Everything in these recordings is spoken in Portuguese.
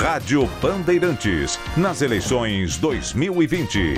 Rádio Bandeirantes, nas eleições 2020.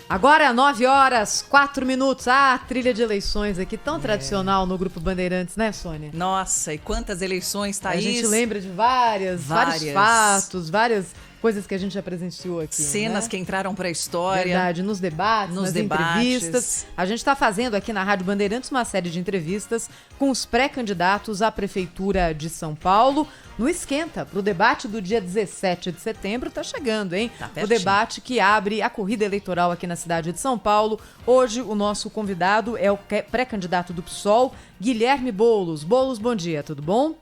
Agora, 9h04. Ah, trilha de eleições aqui, tão tradicional no Grupo Bandeirantes, né, Sônia? Nossa, e quantas eleições, Thaís? A gente lembra de vários fatos, várias coisas que a gente já presenciou aqui. Cenas, né, que entraram para a história. Verdade, nos debates, nas entrevistas. A gente está fazendo aqui na Rádio Bandeirantes uma série de entrevistas com os pré-candidatos à Prefeitura de São Paulo. No Esquenta, para o debate do dia 17 de setembro, tá chegando, hein? Tá o debate que abre a corrida eleitoral aqui na cidade de São Paulo. Hoje, o nosso convidado é o pré-candidato do PSOL, Guilherme Boulos. Boulos, bom dia, tudo bom?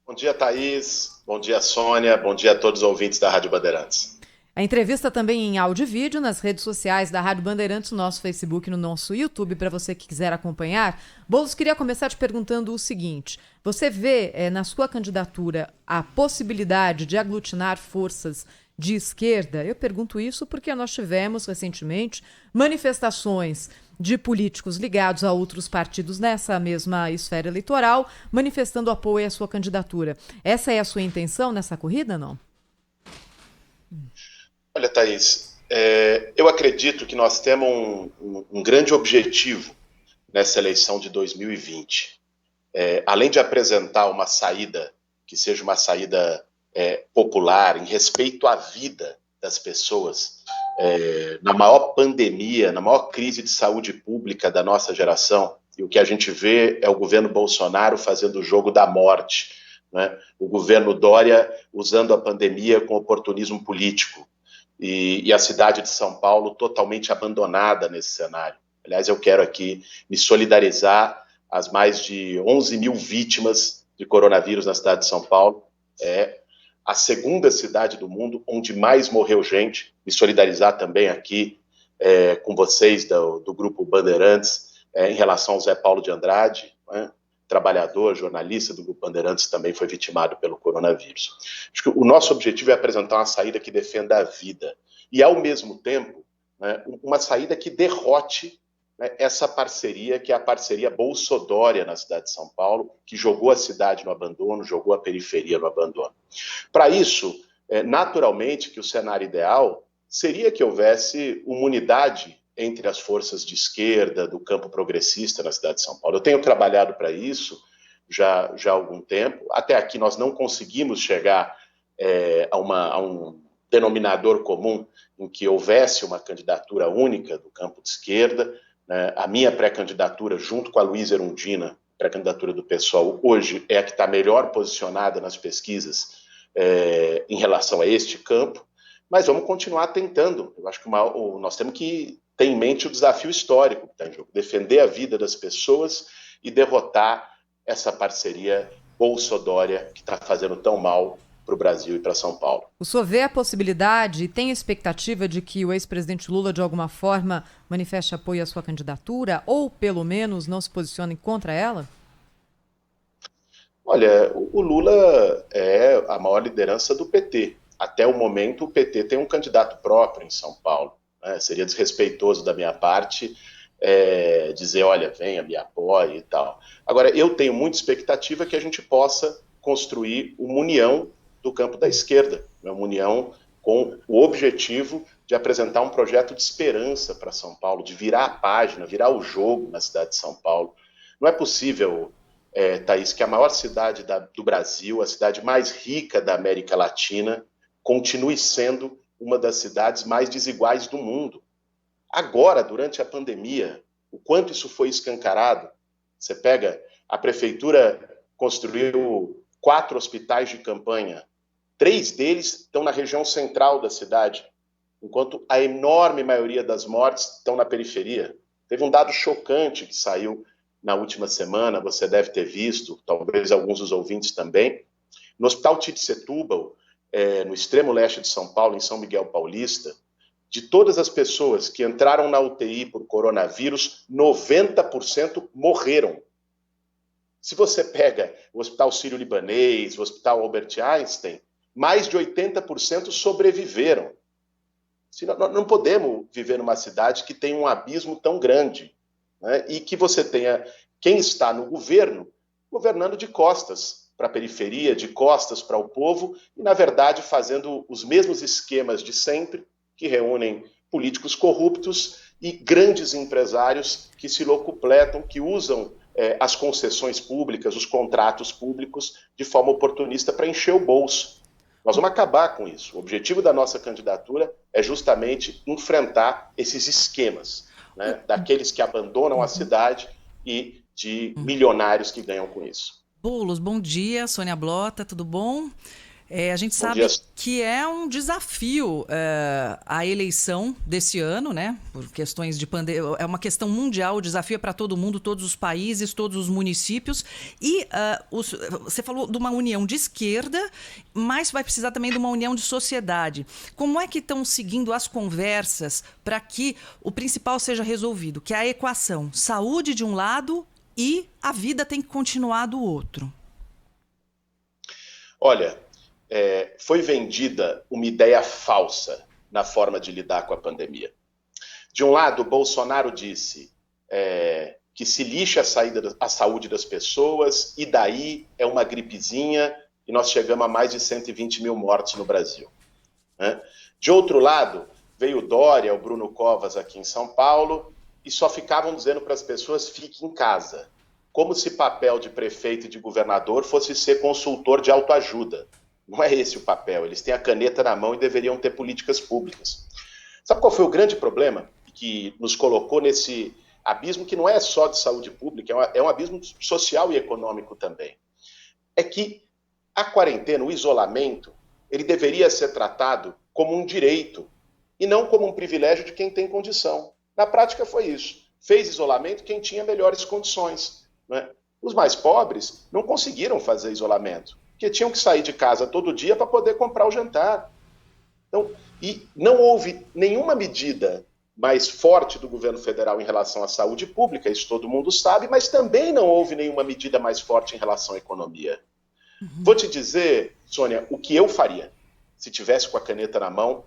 Bom dia, Thaís. Bom dia, Sônia. Bom dia a todos os ouvintes da Rádio Bandeirantes. A entrevista também em áudio e vídeo nas redes sociais da Rádio Bandeirantes, no nosso Facebook e no nosso YouTube, para você que quiser acompanhar. Boulos, queria começar te perguntando o seguinte: você vê na sua candidatura a possibilidade de aglutinar forças de esquerda? Eu pergunto isso porque nós tivemos recentemente manifestações de políticos ligados a outros partidos nessa mesma esfera eleitoral, manifestando apoio à sua candidatura. Essa é a sua intenção nessa corrida, não? Olha, Thaís, eu acredito que nós temos um grande objetivo nessa eleição de 2020. Além de apresentar uma saída que seja uma saída popular, em respeito à vida das pessoas, na maior pandemia, na maior crise de saúde pública da nossa geração, e o que a gente vê é o governo Bolsonaro fazendo o jogo da morte, né? O governo Dória usando a pandemia com oportunismo político, e a cidade de São Paulo totalmente abandonada nesse cenário. Aliás, eu quero aqui me solidarizar às mais de 11 mil vítimas de coronavírus na cidade de São Paulo. É a segunda cidade do mundo onde mais morreu gente. Me solidarizar também aqui com vocês do Grupo Bandeirantes em relação ao Zé Paulo de Andrade, né? Trabalhador, jornalista do Grupo Bandeirantes, também foi vitimado pelo coronavírus. Acho que o nosso objetivo é apresentar uma saída que defenda a vida e, ao mesmo tempo, né, uma saída que derrote, né, essa parceria, que é a parceria Bolsodória na cidade de São Paulo, que jogou a cidade no abandono, jogou a periferia no abandono. Para isso, naturalmente, que o cenário ideal seria que houvesse uma unidade entre as forças de esquerda, do campo progressista na cidade de São Paulo. Eu tenho trabalhado para isso já há algum tempo. Até aqui nós não conseguimos chegar a um denominador comum em que houvesse uma candidatura única do campo de esquerda, né? A minha pré-candidatura, junto com a Luísa Erundina, pré-candidatura do PSOL, hoje é a que está melhor posicionada nas pesquisas em relação a este campo, mas vamos continuar tentando. Eu acho que nós temos que ter em mente o desafio histórico que está em jogo, defender a vida das pessoas e derrotar essa parceria Bolsodória que está fazendo tão mal para o Brasil e para São Paulo. O senhor vê a possibilidade e tem a expectativa de que o ex-presidente Lula, de alguma forma, manifeste apoio à sua candidatura ou, pelo menos, não se posicione contra ela? Olha, o Lula é a maior liderança do PT. Até o momento, o PT tem um candidato próprio em São Paulo. Seria desrespeitoso da minha parte dizer, olha, venha, me apoie e tal. Agora, eu tenho muita expectativa que a gente possa construir uma união do campo da esquerda, uma união com o objetivo de apresentar um projeto de esperança para São Paulo, de virar a página, virar o jogo na cidade de São Paulo. Não é possível, Thaís, que a maior cidade do Brasil, a cidade mais rica da América Latina, continue sendo uma das cidades mais desiguais do mundo. Agora, durante a pandemia, o quanto isso foi escancarado. Você pega, a prefeitura construiu 4 hospitais de campanha, 3 deles estão na região central da cidade, enquanto a enorme maioria das mortes estão na periferia. Teve um dado chocante que saiu na última semana, você deve ter visto, talvez alguns dos ouvintes também. No Hospital Tite Setúbal, no extremo leste de São Paulo, em São Miguel Paulista, de todas as pessoas que entraram na UTI por coronavírus, 90% morreram. Se você pega o Hospital Sírio-Libanês, o Hospital Albert Einstein, mais de 80% sobreviveram. Nós não podemos viver numa cidade que tem um abismo tão grande né, e que você tenha quem está no governo governando de costas para a periferia, de costas para o povo, e, na verdade, fazendo os mesmos esquemas de sempre, que reúnem políticos corruptos e grandes empresários que se locupletam, que usam as concessões públicas, os contratos públicos, de forma oportunista para encher o bolso. Nós vamos acabar com isso. O objetivo da nossa candidatura é justamente enfrentar esses esquemas, né, daqueles que abandonam a cidade e de milionários que ganham com isso. Boulos, bom dia. Sônia Blota, tudo bom? A gente sabe que é um desafio a eleição desse ano, né? Por questões de pandemia. É uma questão mundial, o desafio é para todo mundo, todos os países, todos os municípios. E você falou de uma união de esquerda, mas vai precisar também de uma união de sociedade. Como é que estão seguindo as conversas para que o principal seja resolvido? Que é a equação saúde de um lado e a vida tem que continuar do outro. Olha, foi vendida uma ideia falsa na forma de lidar com a pandemia. De um lado, Bolsonaro disse que se lixa a saúde das pessoas e daí é uma gripezinha e nós chegamos a mais de 120 mil mortos no Brasil. Né? De outro lado, veio o Dória, o Bruno Covas aqui em São Paulo e só ficavam dizendo para as pessoas fiquem em casa, como se papel de prefeito e de governador fosse ser consultor de autoajuda. Não é esse o papel, eles têm a caneta na mão e deveriam ter políticas públicas. Sabe qual foi o grande problema que nos colocou nesse abismo que não é só de saúde pública, é um abismo social e econômico também? É que a quarentena, o isolamento, ele deveria ser tratado como um direito e não como um privilégio de quem tem condição. Na prática foi isso. Fez isolamento quem tinha melhores condições, né? Os mais pobres não conseguiram fazer isolamento, porque tinham que sair de casa todo dia para poder comprar o jantar. Então, e não houve nenhuma medida mais forte do governo federal em relação à saúde pública, isso todo mundo sabe, mas também não houve nenhuma medida mais forte em relação à economia. Vou te dizer, Sônia, o que eu faria se tivesse com a caneta na mão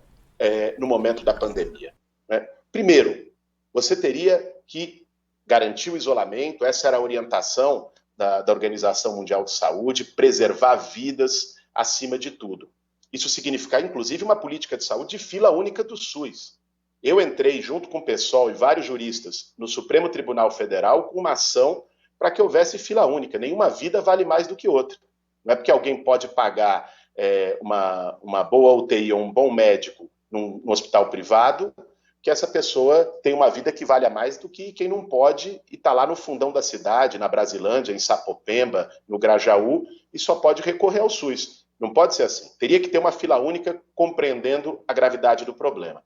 no momento da pandemia, né? Primeiro, você teria que garantir o isolamento, essa era a orientação da Organização Mundial de Saúde, preservar vidas acima de tudo. Isso significa, inclusive, uma política de saúde de fila única do SUS. Eu entrei, junto com o PSOL e vários juristas, no Supremo Tribunal Federal com uma ação para que houvesse fila única. Nenhuma vida vale mais do que outra. Não é porque alguém pode pagar uma boa UTI ou um bom médico num hospital privado que essa pessoa tem uma vida que valha mais do que quem não pode e está lá no fundão da cidade, na Brasilândia, em Sapopemba, no Grajaú, e só pode recorrer ao SUS. Não pode ser assim. Teria que ter uma fila única compreendendo a gravidade do problema.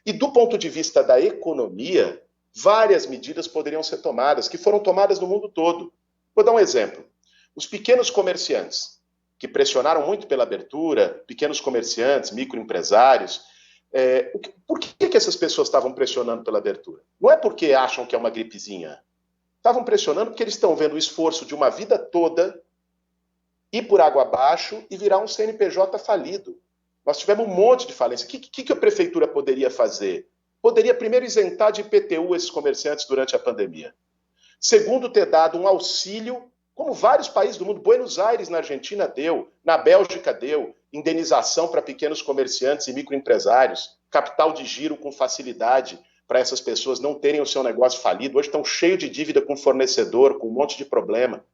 E do ponto de vista da economia, várias medidas poderiam ser tomadas, que foram tomadas no mundo todo. Vou dar um exemplo. Os pequenos comerciantes, que pressionaram muito pela abertura, pequenos comerciantes, microempresários, por que essas pessoas estavam pressionando pela abertura? Não é porque acham que é uma gripezinha. Estavam pressionando porque eles estão vendo o esforço de uma vida toda ir por água abaixo e virar um CNPJ falido. Nós tivemos um monte de falência. O que a prefeitura poderia fazer? Poderia, primeiro, isentar de IPTU esses comerciantes durante a pandemia. Segundo, ter dado um auxílio, como vários países do mundo. Buenos Aires, na Argentina, deu. Na Bélgica, deu. Indenização para pequenos comerciantes e microempresários. Capital de giro com facilidade para essas pessoas não terem o seu negócio falido. Hoje estão cheios de dívida com fornecedor, com um monte de problema.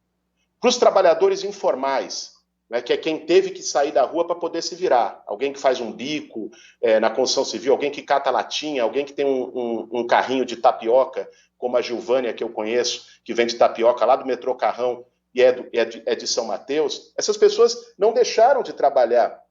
Para os trabalhadores informais, né, que é quem teve que sair da rua para poder se virar. Alguém que faz um bico na construção civil, alguém que cata latinha, alguém que tem um carrinho de tapioca, como a Gilvânia, que eu conheço, que vende tapioca lá do metrô Carrão e é de São Mateus. Essas pessoas não deixaram de trabalhar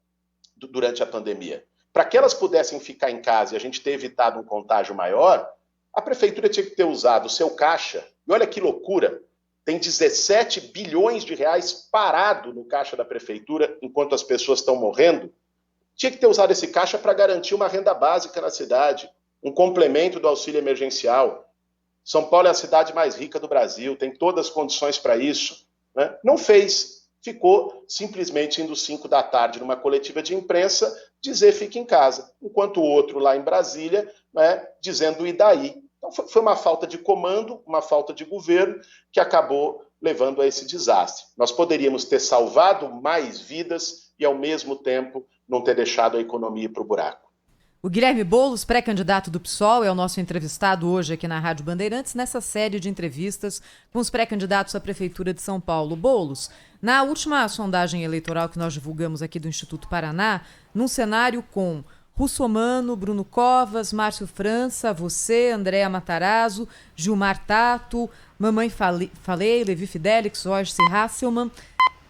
durante a pandemia. Para que elas pudessem ficar em casa e a gente ter evitado um contágio maior, a prefeitura tinha que ter usado o seu caixa, e olha que loucura, tem 17 bilhões de reais parado no caixa da prefeitura enquanto as pessoas estão morrendo. Tinha que ter usado esse caixa para garantir uma renda básica na cidade, um complemento do auxílio emergencial. São Paulo é a cidade mais rica do Brasil, tem todas as condições para isso, né? Não fez, ficou simplesmente indo 5 da tarde numa coletiva de imprensa dizer fique em casa, enquanto o outro lá em Brasília, né, dizendo e daí. Então foi uma falta de comando, uma falta de governo que acabou levando a esse desastre. Nós poderíamos ter salvado mais vidas e, ao mesmo tempo, não ter deixado a economia para o buraco. O Guilherme Boulos, pré-candidato do PSOL, é o nosso entrevistado hoje aqui na Rádio Bandeirantes, nessa série de entrevistas com os pré-candidatos à Prefeitura de São Paulo. Boulos, na última sondagem eleitoral que nós divulgamos aqui do Instituto Paraná, num cenário com Russomano, Bruno Covas, Márcio França, você, Andréa Matarazzo, Gilmar Tato, Mamãe Falei, Levi Fidelix, Joyce Hasselmann,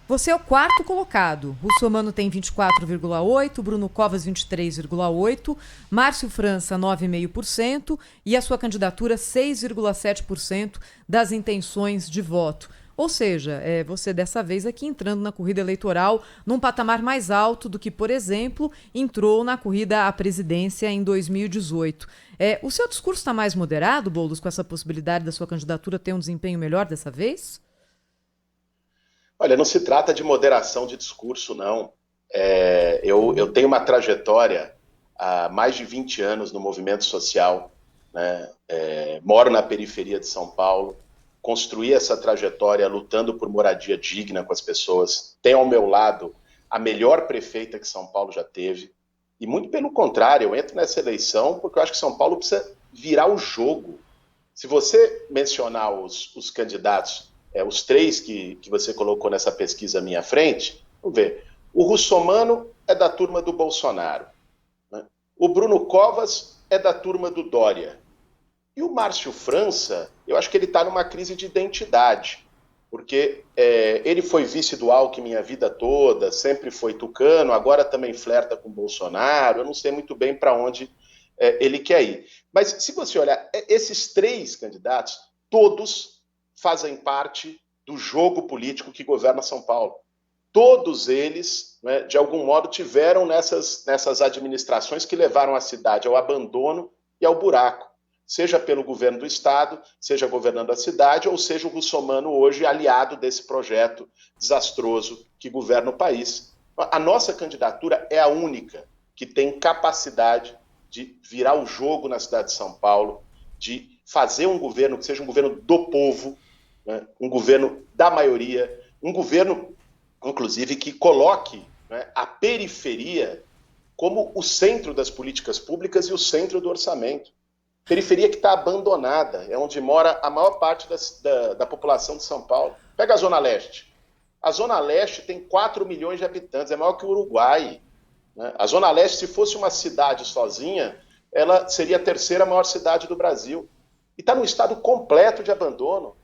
você é o quarto colocado. Russomano tem 24,8%, Bruno Covas 23,8%, Márcio França 9,5% e a sua candidatura 6,7% das intenções de voto. Ou seja, você dessa vez aqui entrando na corrida eleitoral num patamar mais alto do que, por exemplo, entrou na corrida à presidência em 2018. O seu discurso está mais moderado, Boulos, com essa possibilidade da sua candidatura ter um desempenho melhor dessa vez? Olha, não se trata de moderação de discurso, não. Eu tenho uma trajetória há mais de 20 anos no movimento social, né? Moro na periferia de São Paulo, construí essa trajetória lutando por moradia digna com as pessoas. Tenho ao meu lado a melhor prefeita que São Paulo já teve. E muito pelo contrário, eu entro nessa eleição porque eu acho que São Paulo precisa virar o jogo. Se você mencionar os candidatos, os três que você colocou nessa pesquisa à minha frente, vamos ver. O Russomano é da turma do Bolsonaro, né? O Bruno Covas é da turma do Dória. E o Márcio França, eu acho que ele está numa crise de identidade, porque ele foi vice do Alckmin a vida toda, sempre foi tucano, agora também flerta com o Bolsonaro, eu não sei muito bem para onde ele quer ir. Mas se você olhar, esses três candidatos, todos fazem parte do jogo político que governa São Paulo. Todos eles, né, de algum modo, tiveram nessas administrações que levaram a cidade ao abandono e ao buraco. Seja pelo governo do Estado, seja governando a cidade, ou seja o Russomano hoje aliado desse projeto desastroso que governa o país. A nossa candidatura é a única que tem capacidade de virar o jogo na cidade de São Paulo, de fazer um governo que seja um governo do povo, né, um governo da maioria, um governo, inclusive, que coloque, né, a periferia como o centro das políticas públicas e o centro do orçamento. Periferia que está abandonada, é onde mora a maior parte da população de São Paulo. Pega a Zona Leste. A Zona Leste tem 4 milhões de habitantes, é maior que o Uruguai, né? A Zona Leste, se fosse uma cidade sozinha, ela seria a terceira maior cidade do Brasil. E está num estado completo de abandono.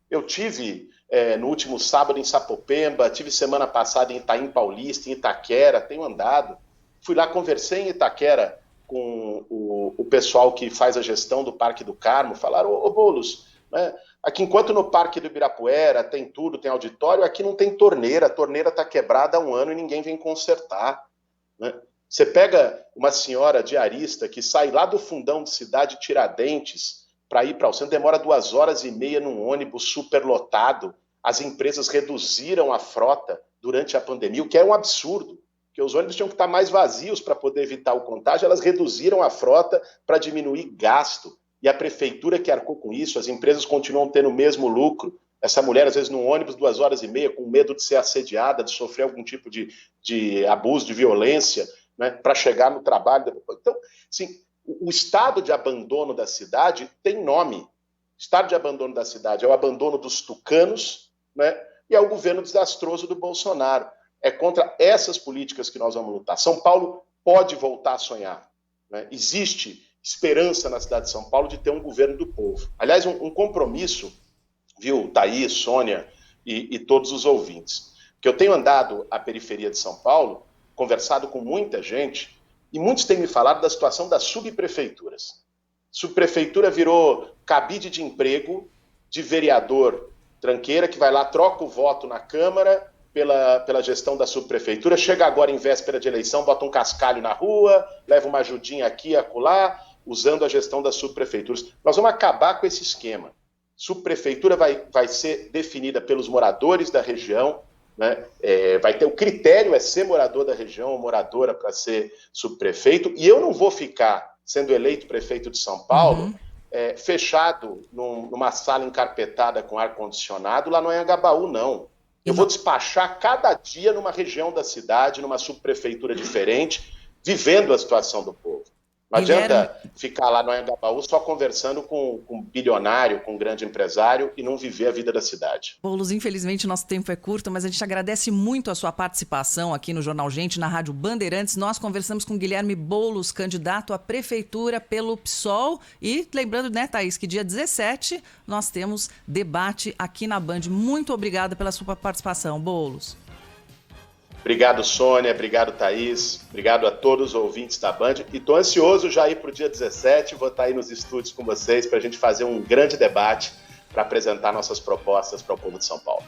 Eu tive no último sábado em Sapopemba, tive semana passada em Itaim Paulista, em Itaquera, tenho andado. Fui lá, conversei em Itaquera com o pessoal que faz a gestão do Parque do Carmo, falaram, ô Boulos, né, aqui enquanto no Parque do Ibirapuera tem tudo, tem auditório, aqui não tem torneira, a torneira está quebrada há 1 ano e ninguém vem consertar, né? Você pega uma senhora diarista que sai lá do fundão de cidade Tiradentes para ir para o centro, demora 2 horas e meia num ônibus superlotado, as empresas reduziram a frota durante a pandemia, o que é um absurdo. Porque os ônibus tinham que estar mais vazios para poder evitar o contágio, elas reduziram a frota para diminuir gasto. E a prefeitura que arcou com isso, as empresas continuam tendo o mesmo lucro. Essa mulher, às vezes, num ônibus 2 horas e meia, com medo de ser assediada, de sofrer algum tipo de abuso, de violência, né, para chegar no trabalho. Então, assim, o estado de abandono da cidade tem nome. O estado de abandono da cidade é o abandono dos tucanos, né, e é o governo desastroso do Bolsonaro. É contra essas políticas que nós vamos lutar. São Paulo pode voltar a sonhar, né? Existe esperança na cidade de São Paulo de ter um governo do povo. Aliás, um compromisso, viu, Thaís, Sônia e todos os ouvintes, que eu tenho andado à periferia de São Paulo, conversado com muita gente, e muitos têm me falado da situação das subprefeituras. Subprefeitura virou cabide de emprego de vereador tranqueira, que vai lá, troca o voto na Câmara pela gestão da subprefeitura, chega agora em véspera de eleição, bota um cascalho na rua, leva uma ajudinha aqui e acolá, usando a gestão das subprefeituras. Nós vamos acabar com esse esquema. Subprefeitura vai ser definida pelos moradores da região, né? Vai ter o critério, é ser morador da região ou moradora para ser subprefeito, e eu não vou ficar, sendo eleito prefeito de São Paulo, fechado numa sala encarpetada com ar-condicionado lá no Anhangabaú, não. Eu vou despachar cada dia numa região da cidade, numa subprefeitura diferente, vivendo a situação do povo. Não adianta ficar lá no Anhangabaú só conversando com um bilionário, com um grande empresário e não viver a vida da cidade. Boulos, infelizmente o nosso tempo é curto, mas a gente agradece muito a sua participação aqui no Jornal Gente, na Rádio Bandeirantes. Nós conversamos com Guilherme Boulos, candidato à prefeitura pelo PSOL. E lembrando, né, Thaís, que dia 17 nós temos debate aqui na Band. Muito obrigada pela sua participação, Boulos. Obrigado, Sônia. Obrigado, Thaís. Obrigado a todos os ouvintes da Band. E estou ansioso já ir para o dia 17. Vou estar aí nos estúdios com vocês para a gente fazer um grande debate para apresentar nossas propostas para o povo de São Paulo.